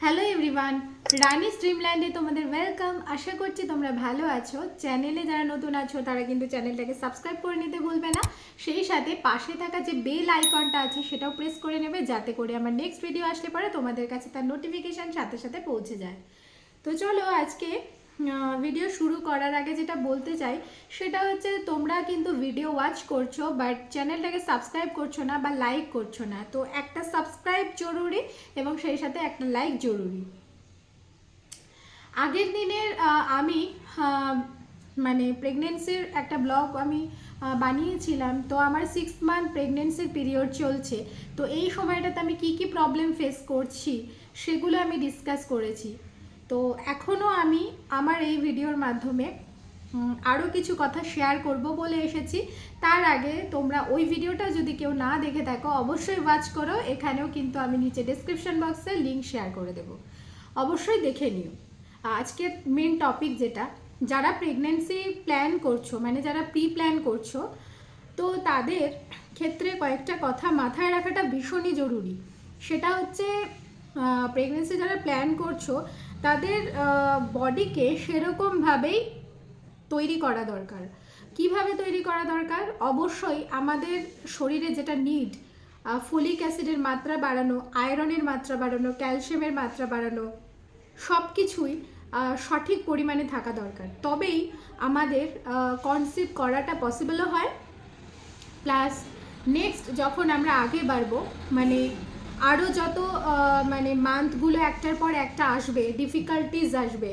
Hello everyone, রানি স্ট্রিমল্যান্ডে তোমাদের welcome. আশা করছি তোমরা ভালো আছো। চ্যানেলে যারা নতুন আছো তারা কিন্তু চ্যানেলটাকে সাবস্ক্রাইব করে নিতে ভুলবে না। সেই সাথে পাশে থাকা যে বেল আইকনটা আছে সেটাও প্রেস করে নেবে, যাতে করে আমার নেক্সট ভিডিও আসলে পরে তোমাদের কাছে তার নোটিফিকেশান সাথে সাথে পৌঁছে যায়। তো চলো আজকে ভিডিও শুরু করার আগে যেটা বলতে চাই সেটা হচ্ছে, তোমরা কিন্তু ভিডিও ওয়াচ করছো বাট চ্যানেলটাকে সাবস্ক্রাইব করছো না বা লাইক করছো না। তো একটা সাবস্ক্রাইব জরুরি এবং সেই সাথে একটা লাইক জরুরি। আগের দিনের আমি মানে প্রেগনেন্সির একটা ব্লগ আমি বানিয়েছিলাম। তো আমার 6 মান্থ প্রেগনেন্সির পিরিয়ড চলছে। তো এই সময়টাতে আমি কি কি প্রবলেম ফেস করছি সেগুলো আমি ডিসকাস করেছি। তো এখনও আমি আমার এই ভিডিওর মাধ্যমে আরও কিছু কথা শেয়ার করব বলে এসেছি। তার আগে তোমরা ওই ভিডিওটা যদি কেউ না দেখে থাকো অবশ্যই ওয়াচ করো। এখানেও কিন্তু আমি নিচে ডেসক্রিপশন বক্সে লিঙ্ক শেয়ার করে দেবো, অবশ্যই দেখে নিও। আজকের মেন টপিক যেটা, যারা প্রেগনেন্সি প্ল্যান করছো মানে যারা প্রি প্ল্যান করছো, তো তাদের ক্ষেত্রে কয়েকটা কথা মাথায় রাখাটা ভীষণই জরুরি। সেটা হচ্ছে প্রেগনেন্সি যারা প্ল্যান করছো তাদের বডিকে সেরকমভাবেই তৈরি করা দরকার। কিভাবে তৈরি করা দরকার? অবশ্যই আমাদের শরীরে যেটা নিড, ফোলিক অ্যাসিডের মাত্রা বাড়ানো, আয়রনের মাত্রা বাড়ানো, ক্যালসিয়ামের মাত্রা বাড়ানো, সব কিছুই সঠিক পরিমাণে থাকা দরকার। তবেই আমাদের কনসিভ করাটা পসিবলও হয়। প্লাস নেক্সট যখন আমরা আগে বাড়বো, মানে আরও যত মানে মান্থগুলো একটার পর একটা আসবে, ডিফিকাল্টিজ আসবে,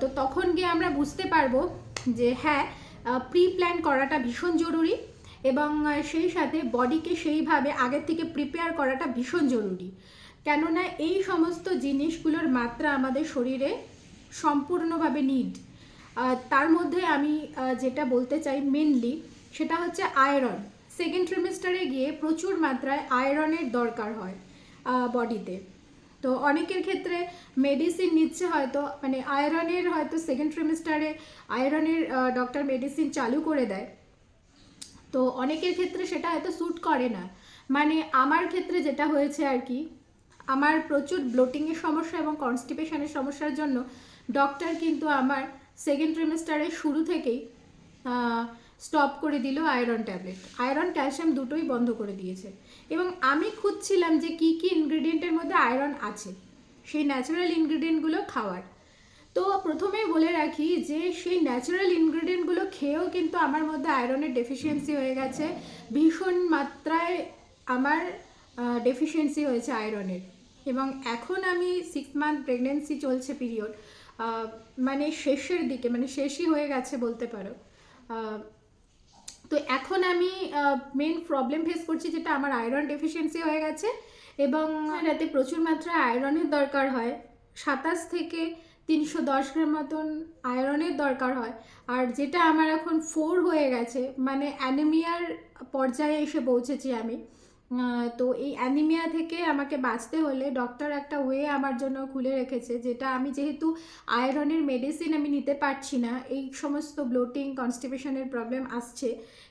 তো তখন গিয়ে আমরা বুঝতে পারবো যে হ্যাঁ, প্রি প্ল্যান করাটা ভীষণ জরুরি এবং সেই সাথে বডিকে সেইভাবে আগের থেকে প্রিপেয়ার করাটা ভীষণ জরুরি। কেননা এই সমস্ত জিনিসগুলোর মাত্রা আমাদের শরীরে সম্পূর্ণভাবে নিড। তার মধ্যে আমি যেটা বলতে চাই মেনলি সেটা হচ্ছে আয়রন। সেকেন্ড ট্রিমেস্টারে গিয়ে প্রচুর মাত্রায় আয়রনের দরকার হয় বডিতে। তো অনেকের ক্ষেত্রে মেডিসিন নিচ্ছে, হয়তো মানে আয়রনের হয়তো সেকেন্ড ট্রিমেস্টারে আয়রনের ডক্টর মেডিসিন চালু করে দেয়। তো অনেকের ক্ষেত্রে সেটা হয়তো স্যুট করে না। মানে আমার ক্ষেত্রে যেটা হয়েছে আর কি, আমার প্রচুর ব্লোটিংয়ের সমস্যা এবং কনস্টিপেশনের সমস্যার জন্য ডক্টর কিন্তু আমার সেকেন্ড ট্রিমেস্টারের শুরু থেকেই স্টপ করে দিল আয়রন ট্যাবলেট। আয়রন ক্যালসিয়াম দুটোই বন্ধ করে দিয়েছে। এবং আমি খুঁজছিলাম যে কি কি ইনগ্রিডিয়েন্টের মধ্যে আয়রন আছে, সেই ন্যাচারাল ইনগ্রিডিয়েন্টগুলো খাওয়ার। তো প্রথমেই বলে রাখি যে সেই ন্যাচারাল ইনগ্রিডিয়েন্টগুলো খেয়েও কিন্তু আমার মধ্যে আয়রনের ডেফিসিয়েন্সি হয়ে গেছে। ভীষণ মাত্রায় আমার ডেফিসিয়েন্সি হয়েছে আয়রনের। এবং এখন আমি 6 মান্থ প্রেগনেন্সি চলছে পিরিয়ড, মানে শেষের দিকে, মানে শেষই হয়ে গেছে বলতে পারো। তো এখন আমি মেন প্রবলেম ফেস করছি যেটা আমার আয়রন ডেফিসিয়েন্সি হয়ে গেছে এবং রাতে প্রচুর মাত্রায় আয়রনের দরকার হয়। 27 থেকে 310 গ্রাম মতন আয়রনের দরকার হয়। আর যেটা আমার এখন 4 হয়ে গেছে, মানে অ্যানিমিয়ার পর্যায়ে এসে পৌঁছেছি আমি। তো এই অ্যানিমিয়া থেকে আমাকে বাঁচতে হলে ডক্টর একটা ওয়ে আমার জন্য খুলে রেখেছে, যেটা আমি যেহেতু আয়রনের মেডিসিন আমি নিতে পারছি না, এই সমস্ত ব্লোটিং কনস্টিপেশনের প্রবলেম আসছে,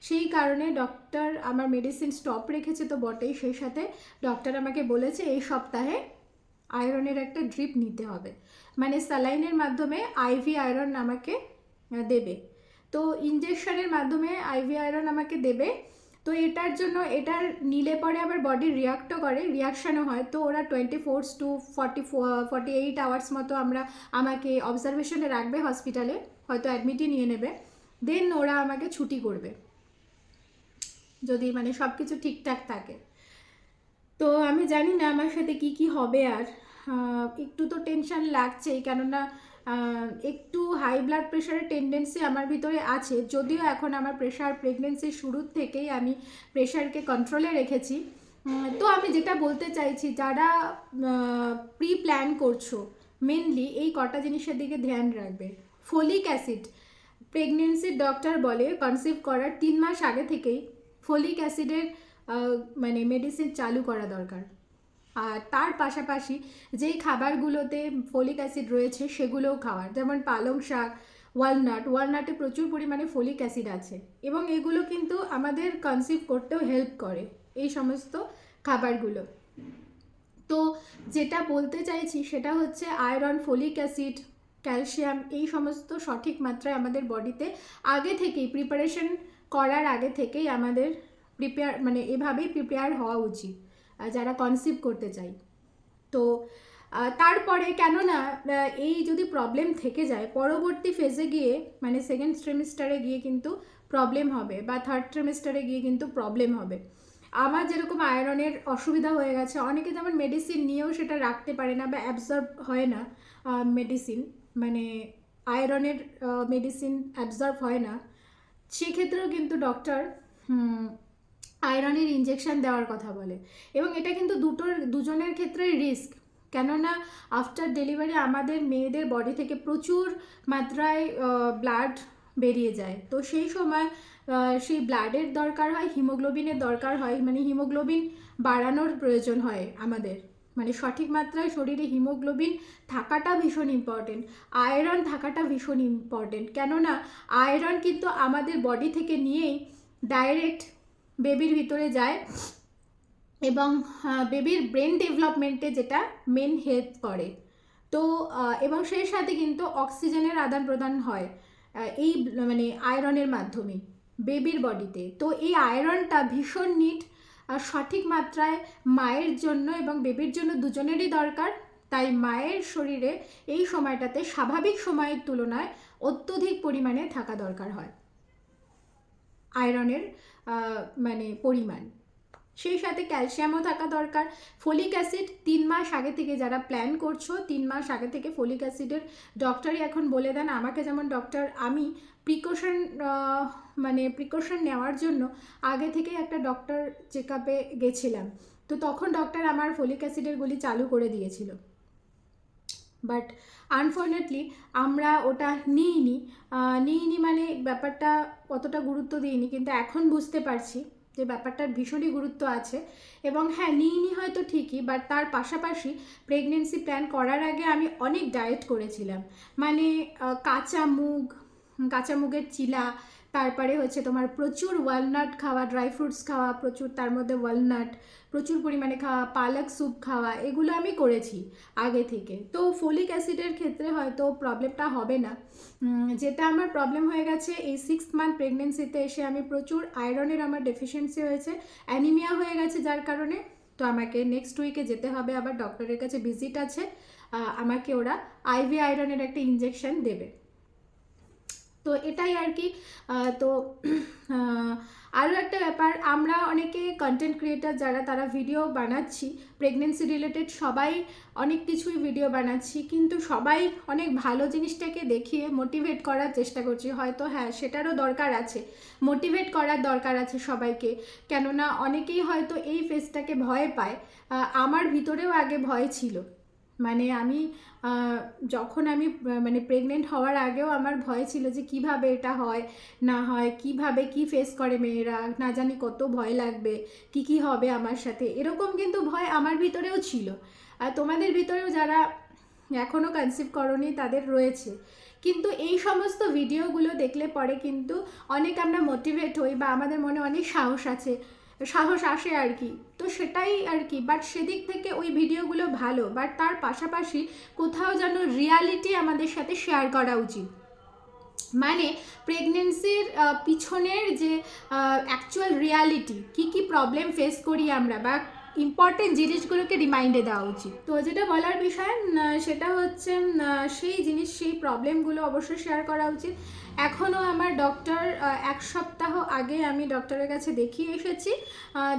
সেই কারণে ডক্টর আমার মেডিসিন স্টপ রেখেছে তো বটেই, সেই সাথে ডক্টর আমাকে বলেছে এই সপ্তাহে আয়রনের একটা ড্রিপ নিতে হবে, মানে স্যালাইনের মাধ্যমে আইভি আয়রন আমাকে দেবে। তো ইনজেকশনের মাধ্যমে আইভি আয়রন আমাকে দেবে। তো এটার জন্য, এটার নিলে পরে আবার বডি রিয়াক্টও করে, রিয়াকশানও হয়। তো ওরা 24 to 48 আওয়ার্স মতো আমাকে অবজারভেশনে রাখবে হসপিটালে, হয়তো অ্যাডমিটই নিয়ে নেবে। দেন ওরা আমাকে ছুটি করবে যদি মানে সব কিছু ঠিকঠাক থাকে। তো আমি জানি না আমার সাথে কি কি হবে। আর একটু তো টেনশন লাগছেই, কেননা একটু হাই ব্লাড প্রেশারের টেন্ডেন্সি আমার ভিতরে আছে। যদিও এখন আমার প্রেশার প্রেগনেন্সির শুরুর থেকেই আমি প্রেশারকে কন্ট্রোলে রেখেছি। তো আমি যেটা বলতে চাইছি, যারা প্রি প্ল্যান করছো মেনলি এই কটা জিনিসের দিকে ধ্যান রাখবে। ফোলিক অ্যাসিড, প্রেগনেন্সির ডক্টর বলে কনসিভ করার 3 মাস আগে থেকেই ফোলিক অ্যাসিডের মানে মেডিসিন চালু করা দরকার। আর তার পাশাপাশি যেই খাবারগুলোতে ফোলিক অ্যাসিড রয়েছে সেগুলোও খাওয়ার, যেমন পালং শাক, ওয়ালনাটে প্রচুর পরিমাণে ফোলিক অ্যাসিড আছে এবং এগুলো কিন্তু আমাদের কনসিভ করতেও হেল্প করে এই সমস্ত খাবারগুলো। তো যেটা বলতে চাইছি সেটা হচ্ছে আয়রন, ফলিক অ্যাসিড, ক্যালসিয়াম এই সমস্ত সঠিক মাত্রায় আমাদের বডিতে আগে থেকেই প্রিপারেশন করার আগে থেকেই আমাদের মানে এভাবেই প্রিপেয়ার হওয়া উচিত যারা কনসিভ করতে চাই। তো তারপরে কেননা এই যদি প্রবলেম থেকে যায় পরবর্তী ফেজে গিয়ে মানে সেকেন্ড ট্রিমিস্টারে গিয়ে কিন্তু প্রবলেম হবে বা থার্ড ট্রিমিস্টারে গিয়ে কিন্তু প্রবলেম হবে। আমার যেরকম আয়রনের অসুবিধা হয়ে গেছে, অনেকে যেমন মেডিসিন নিয়েও সেটা রাখতে পারে না বা অ্যাবজর্ব হয় না, মেডিসিন মানে আয়রনের মেডিসিন অ্যাবজর্ব হয় না, সেক্ষেত্রেও কিন্তু ডক্টর আয়রনের ইঞ্জেকশন দেওয়ার কথা বলে। এবং এটা কিন্তু দুজনের ক্ষেত্রে রিস্ক, কেননা আফটার ডেলিভারি আমাদের মেয়েদের বডি থেকে প্রচুর মাত্রায় ব্লাড বেরিয়ে যায়। তো সেই সময় সেই ব্লাডের দরকার হয়, হিমোগ্লোবিনের দরকার হয়, মানে হিমোগ্লোবিন বাড়ানোর প্রয়োজন হয় আমাদের, মানে সঠিক মাত্রায় শরীরে হিমোগ্লোবিন থাকাটা ভীষণ ইম্পর্টেন্ট, আয়রন থাকাটা ভীষণ ইম্পর্টেন্ট। কেননা আয়রন কিন্তু আমাদের বডি থেকে নিয়েই ডাইরেক্ট বেবির ভিতরে যায় এবং বেবির ব্রেন ডেভেলপমেন্টে যেটা মেন হেল্প করে। তো এবং সেই সাথে কিন্তু অক্সিজেনের আদান প্রদান হয় এই মানে আয়রনের মাধ্যমে বেবির বডিতে। তো এই আয়রনটা ভীষণ নিট আর সঠিক মাত্রায় মায়ের জন্য এবং বেবির জন্য দুজনেরই দরকার। তাই মায়ের শরীরে এই সময়টাতে স্বাভাবিক সময়ের তুলনায় অত্যধিক পরিমাণে থাকা দরকার হয় আয়রনের মানে পরিমাণ। সেই সাথে ক্যালসিয়ামও থাকা দরকার। ফলিক অ্যাসিড 3 মাস আগে থেকে, যারা প্ল্যান করছো 3 মাস আগে থেকে ফলিক অ্যাসিডের ডক্টরই এখন বলে দেন। আমাকে যেমন ডক্টর, আমি প্রিকশন নেওয়ার জন্য আগে থেকেই একটা ডক্টর চেক আপে গেছিলাম, তো তখন ডক্টর আমার ফলিক অ্যাসিডের গুলি চালু করে দিয়েছিল। বাট আনফর্চুনেটলি আমরা ওটা নিইনি মানে ব্যাপারটা অতটা গুরুত্ব দিইনি, কিন্তু এখন বুঝতে পারছি যে ব্যাপারটার ভীষণই গুরুত্ব আছে। এবং হ্যাঁ, নিইনি হয়তো ঠিকই, বাট তার পাশাপাশি প্রেগনেন্সি প্ল্যান করার আগে আমি অনেক ডায়েট করেছিলাম, মানে কাঁচা মুগের চিলা, তারপরে হচ্ছে তোমার প্রচুর ওয়ালনাট খাওয়া, ড্রাই ফ্রুটস খাওয়া প্রচুর, তার মধ্যে ওয়ালনাট প্রচুর পরিমাণে খাওয়া, পালক স্যুপ খাওয়া, এগুলো আমি করেছি আগে থেকে। তো ফলিক অ্যাসিডের ক্ষেত্রে হয়তো প্রবলেমটা হবে না। যেটা আমার প্রবলেম হয়ে গেছে এই 6 মান্থ প্রেগনেন্সিতে এসে, আমি প্রচুর আয়রনের আমার ডেফিসিয়েন্সি হয়েছে, অ্যানিমিয়া হয়ে গেছে, যার কারণে তো আমাকে নেক্সট উইকে যেতে হবে, আবার ডক্টরের কাছে ভিজিট আছে, আমাকে ওরা আইভি আয়রনের একটা ইঞ্জেকশন দেবে। তো এটাই আর কি। তো আরও একটা ব্যাপার, আমরা অনেকে কন্টেন্ট ক্রিয়েটার যারা, তারা ভিডিও বানাচ্ছি প্রেগনেন্সি রিলেটেড, সবাই অনেক কিছুই ভিডিও বানাচ্ছি, কিন্তু সবাই অনেক ভালো জিনিসটাকে দেখিয়ে মোটিভেট করার চেষ্টা করছি। হয়তো হ্যাঁ, সেটারও দরকার আছে, মোটিভেট করার দরকার আছে সবাইকে, কেননা অনেকেই হয়তো এই ফেজটাকে ভয় পায়। আমার ভিতরেও আগে ভয় ছিল, মানে আমি যখন আমি মানে প্রেগনেন্ট হওয়ার আগেও আমার ভয় ছিল যে কিভাবে এটা হয় না হয়, কিভাবে কি ফেস করে মেয়েরা, না জানি কত ভয় লাগবে, কি হবে আমার সাথে, এরকম কিন্তু ভয় আমার ভিতরেও ছিল। আর তোমাদের ভিতরেও যারা এখনও কনসিভ করনি তাদের রয়েছে। কিন্তু এই সমস্ত ভিডিওগুলো দেখলে পরে কিন্তু অনেক আমরা মোটিভেট হই বা আমাদের মনে অনেক সাহস আসে আর কি। তো সেটাই আর কি, বাট সেদিক থেকে ওই ভিডিওগুলো ভালো, বাট তার পাশাপাশি কোথাও যেন রিয়ালিটি আমাদের সাথে শেয়ার করা উচিত, মানে প্রেগনেন্সির পিছনের যে অ্যাকচুয়াল রিয়ালিটি, কি প্রবলেম ফেস করি আমরা, বা ইম্পর্টেন্ট জিনিসগুলোকে রিমাইন্ডে দেওয়া উচিত। তো যেটা বলার বিষয় সেটা হচ্ছে সেই প্রবলেমগুলো অবশ্যই শেয়ার করা উচিত। এখনও আমার ডক্টর 1 সপ্তাহ আগে আমি ডক্টরের কাছে দেখিয়ে এসেছি।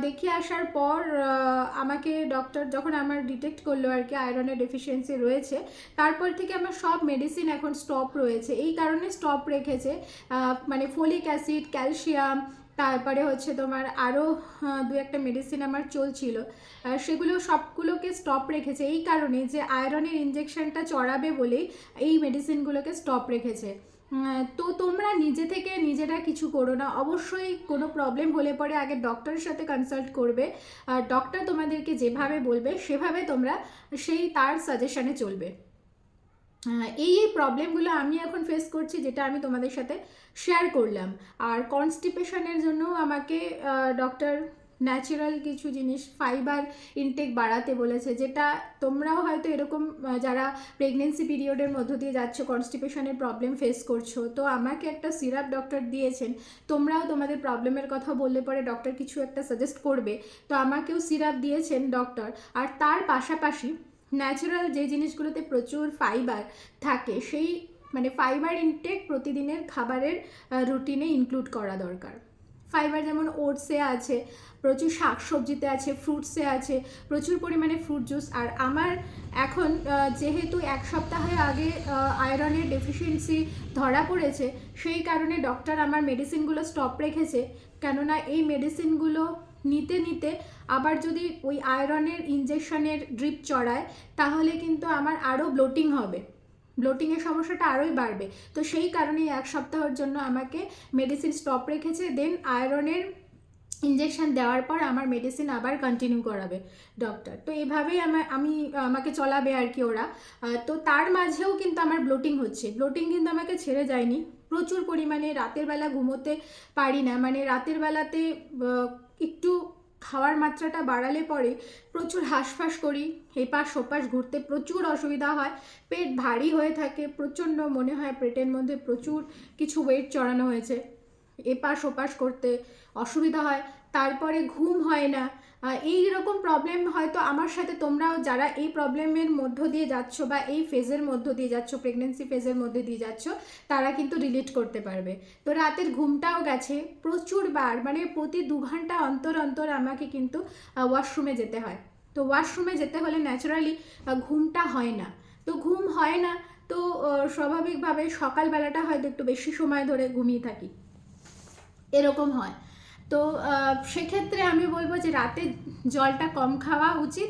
দেখিয়ে আসার পর আমাকে ডক্টর যখন আমার ডিটেক্ট করলো আর কি আয়রনের ডেফিসিয়েন্সি রয়েছে, তারপর থেকে আমার সব মেডিসিন এখন স্টপ রয়েছে। এই কারণে স্টপ রেখেছে, মানে ফলিক অ্যাসিড, ক্যালসিয়াম, তারপরে হচ্ছে তোমার আরও 2-1টা মেডিসিন আমার চলছিল, সেগুলো সবগুলোকে স্টপ রেখেছে এই কারণে যে আয়রনের ইঞ্জেকশনটা চড়াবে বলেই এই মেডিসিনগুলোকে স্টপ রেখেছে। তো তোমরা নিজে থেকে নিজেরা কিছু করো না, অবশ্যই কোনো প্রবলেম হলে পরে আগে ডক্টরের সাথে কনসাল্ট করবে, আর ডক্টর তোমাদেরকে যেভাবে বলবে সেভাবে তোমরা তার সাজেশনে চলবে। এই প্রবলেমগুলো আমি এখন ফেস করছি, যেটা আমি তোমাদের সাথে শেয়ার করলাম। আর কনস্টিপেশনের জন্য আমাকে ডক্টর ন্যাচারাল কিছু জিনিস, ফাইবার ইনটেক বাড়াতে বলেছে, যেটা তোমরাও হয়তো এরকম যারা প্রেগনেন্সি পিরিয়ডের মধ্য দিয়ে যাচ্ছ, কনস্টিপেশনের প্রবলেম ফেস করছো, তো আমাকে একটা সিরাপ ডক্টর দিয়েছেন। তোমরাও তোমাদের প্রবলেমের কথা বললে পরে ডক্টর কিছু একটা সাজেস্ট করবে, তো আমাকেও সিরাপ দিয়েছেন ডক্টর। আর তার পাশাপাশি ন্যাচারাল যে জিনিসগুলোতে প্রচুর ফাইবার থাকে, সেই মানে ফাইবার ইনটেক প্রতিদিনের খাবারের রুটিনে ইনক্লুড করা দরকার। ফাইবার যেমন ওটসে আছে, প্রচুর শাকসবজিতে আছে, ফ্রুটসে আছে, প্রচুর পরিমাণে ফ্রুট জুস। আর আমার এখন যেহেতু 1 সপ্তাহ আগে আয়রনের ডেফিসিয়েন্সি ধরা পড়েছে, সেই কারণে ডক্টর আমার মেডিসিনগুলো স্টপ রেখেছে। কেননা এই মেডিসিনগুলো নিতে নিতে আবার যদি ওই আয়রনের ইনজেকশনের ড্রিপ চড়ায়, তাহলে কিন্তু আমার আরও ব্লোটিং হবে, ব্লোটিংয়ের সমস্যাটা আরোই বাড়বে। তো সেই কারণেই 1 সপ্তাহের জন্য আমাকে মেডিসিন স্টপ রেখেছে। দেন আয়রনের ইনজেকশন দেওয়ার পর আমার মেডিসিন আবার কন্টিনিউ করাবে ডক্টর। তো এভাবেই আমাকে চলাবে আর কি ওরা। তো তার মাঝেও কিন্তু আমার ব্লোটিং হচ্ছে, ব্লোটিং কিন্তু আমাকে ছেড়ে যায়নি। প্রচুর পরিমাণে রাতের বেলা ঘুমোতে পারি না, মানে রাতের বেলাতে একটু খাওয়ার মাত্রাটা বাড়ালে পরে প্রচুর হাঁসফাঁস করি, এপাশ ওপাশ ঘুরতে প্রচুর অসুবিধা হয়, পেট ভারী হয়ে থাকে, প্রচণ্ড মনে হয় পেটের মধ্যে প্রচুর কিছু ওয়েট চড়ানো হয়েছে, এপাশ ওপাশ করতে অসুবিধা হয়, তারপরে ঘুম হয় না। এই রকম প্রবলেম হয়তো আমার সাথে তোমরাও যারা এই প্রবলেমের মধ্য দিয়ে যাচ্ছ বা এই ফেজের মধ্য দিয়ে যাচ্ছ, প্রেগনেন্সি ফেজের মধ্যে দিয়ে যাচ্ছ, তারা কিন্তু রিলেট করতে পারবে। তো রাতের ঘুমটাও গেছে প্রচুরবার, মানে প্রতি 2 ঘন্টা অন্তর অন্তর আমাকে কিন্তু ওয়াশরুমে যেতে হয়। তো ওয়াশরুমে যেতে হলে ন্যাচারালি ঘুমটা হয় না। তো ঘুম হয় না, তো স্বাভাবিকভাবে সকালবেলাটা হয়তো একটু বেশি সময় ধরে ঘুমিয়ে থাকি, এরকম হয়। তো সেক্ষেত্রে আমি বলবো যে রাতে জলটা কম খাওয়া উচিত।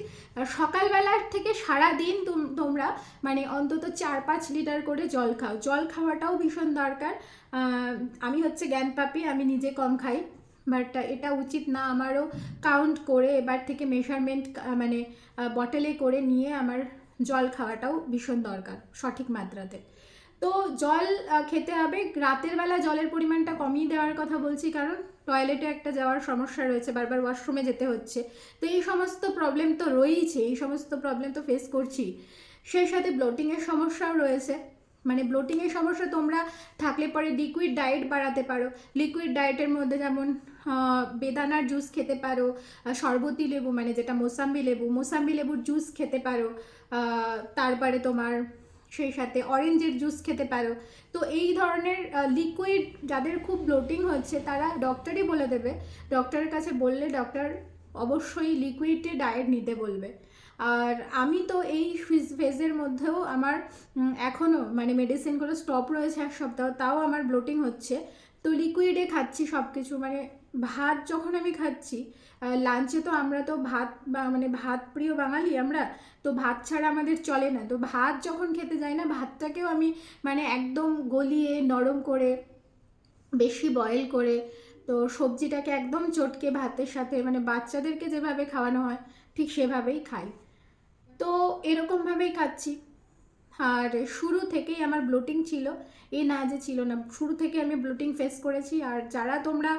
সকালবেলার থেকে সারা দিন তোমরা মানে অন্তত 4-5 লিটার করে জল খাও, জল খাওয়াটাও ভীষণ দরকার। আমি হচ্ছে জ্ঞানপাপী, আমি নিজে কম খাই, বাট এটা উচিত না। আমারও কাউন্ট করে এবার থেকে মেজারমেন্ট মানে বটলে করে নিয়ে আমার জল খাওয়াটাও ভীষণ দরকার সঠিক মাত্রাতে। তো জল খেতে হবে। রাতের বেলা জলের পরিমাণটা কমিয়ে দেওয়ার কথা বলছি, কারণ টয়লেটে একটা যাওয়ার সমস্যা রয়েছে, বারবার ওয়াশরুমে যেতে হচ্ছে। তো এই সমস্ত প্রবলেম তো রয়েইছে, এই সমস্ত প্রবলেম তো ফেস করছি। সেই সাথে ব্লোটিংয়ের সমস্যাও রয়েছে। মানে ব্লোটিংয়ের সমস্যা তোমরা থাকলে পরে লিকুইড ডায়েট বাড়াতে পারো। লিকুইড ডায়েটের মধ্যে যেমন বেদানার জুস খেতে পারো, শরবতি লেবু মানে যেটা মোসাম্বি লেবুর জুস খেতে পারো, তারপরে তোমার সেই সাথে অরেঞ্জের জুস খেতে পারো। তো এই ধরনের লিকুইড, যাদের খুব ব্লোটিং হচ্ছে তারা ডক্টরই বলে দেবে, ডক্টরের কাছে বললে ডক্টর অবশ্যই লিকুইডে ডায়েট নিতে বলবে। আর আমি তো এই ফেজের মধ্যেও আমার এখনও মানে মেডিসিনগুলো স্টপ রয়েছে 1 সপ্তাহ, তাও আমার ব্লোটিং হচ্ছে। তো লিকুইডে খাচ্ছি সব কিছু, মানে ভাত যখন আমি খাচ্ছি লাঞ্চে, তো আমরা তো ভাত মানে ভাত প্রিয় বাঙালি আমরা, তো ভাত ছাড়া আমাদের চলে না। তো ভাত যখন খেতে যাই না, ভাতটাকেও আমি মানে একদম গলিয়ে নরম করে বেশি বয়েল করে, তো সবজিটাকে একদম চটকে ভাতের সাথে মানে বাচ্চাদেরকে যেভাবে খাওয়ানো হয় ঠিক সেভাবেই খাই। তো এরকমভাবেই খাচ্ছি। আর শুরু থেকেই আমার ব্লোটিং ছিল, এ না যে ছিল না, শুরু থেকে আমি ব্লোটিং ফেস করেছি। আর যারা তোমরা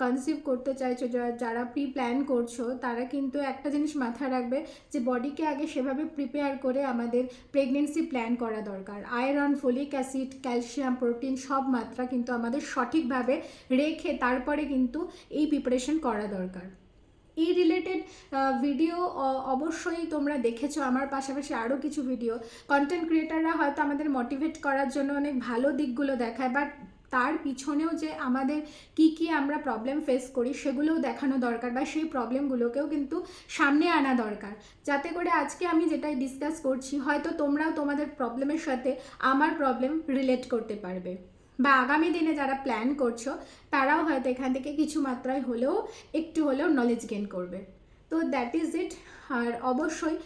কনসিভ করতে চাইছো, যারা প্রি প্ল্যান করছো, তারা কিন্তু একটা জিনিস মাথায় রাখবে যে বডিকে আগে সেভাবে প্রিপেয়ার করে আমাদের প্রেগনেন্সি প্ল্যান করা দরকার। Iron, folic acid, calcium, protein সব মাত্রা কিন্তু আমাদের সঠিকভাবে রেখে তারপরে কিন্তু এই প্রিপারেশন করা দরকার। এই রিলেটেড ভিডিও অবশ্যই তোমরা দেখেছো, আমার পাশাপাশি আরও কিছু ভিডিও কন্টেন্ট ক্রিয়েটাররা হয়তো আমাদের মোটিভেট করার জন্য অনেক ভালো দিকগুলো দেখায়, বাট তার পিছনেও যে আমাদের কি আমরা প্রবলেম ফেস করি সেগুলোও দেখানো দরকার, বা সেই প্রবলেমগুলোকেও কিন্তু সামনে আনা দরকার, যাতে করে আজকে আমি যেটাই ডিসকাস করছি হয়তো তোমরাও তোমাদের প্রবলেমের সাথে আমার প্রবলেম রিলেট করতে পারবে, বা আগামী দিনে যারা প্ল্যান করছো তারাও হয়তো এখান থেকে কিছু মাত্রায় হলেও একটু হলেও নলেজ গেইন করবে। তো দ্যাট ইজ ইট। আর অবশ্যই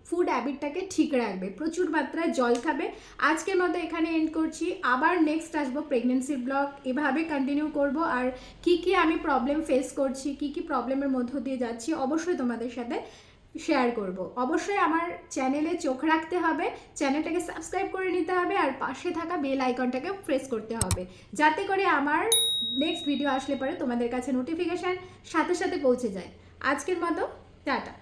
ফুড হ্যাবিটটাকে ঠিক রাখবে, প্রচুর মাত্রায় জল খাবে। আজকের মতো এখানে এন্ড করছি, আবার নেক্সট আসবো প্রেগনেন্সির ব্লগ, এভাবে কন্টিনিউ করব। আর কি আমি প্রবলেম ফেস করছি, কি প্রবলেমের মধ্য দিয়ে যাচ্ছি অবশ্যই তোমাদের সাথে শেয়ার করব। অবশ্যই আমার চ্যানেলে চোখ রাখতে হবে, চ্যানেলটাকে সাবস্ক্রাইব করে নিতে হবে, আর পাশে থাকা বেল আইকনটাকে প্রেস করতে হবে, যাতে করে আমার নেক্সট ভিডিও আসলে পরে তোমাদের কাছে নোটিফিকেশান সাথে সাথে পৌঁছে যায়। আজকের মতো টাটা।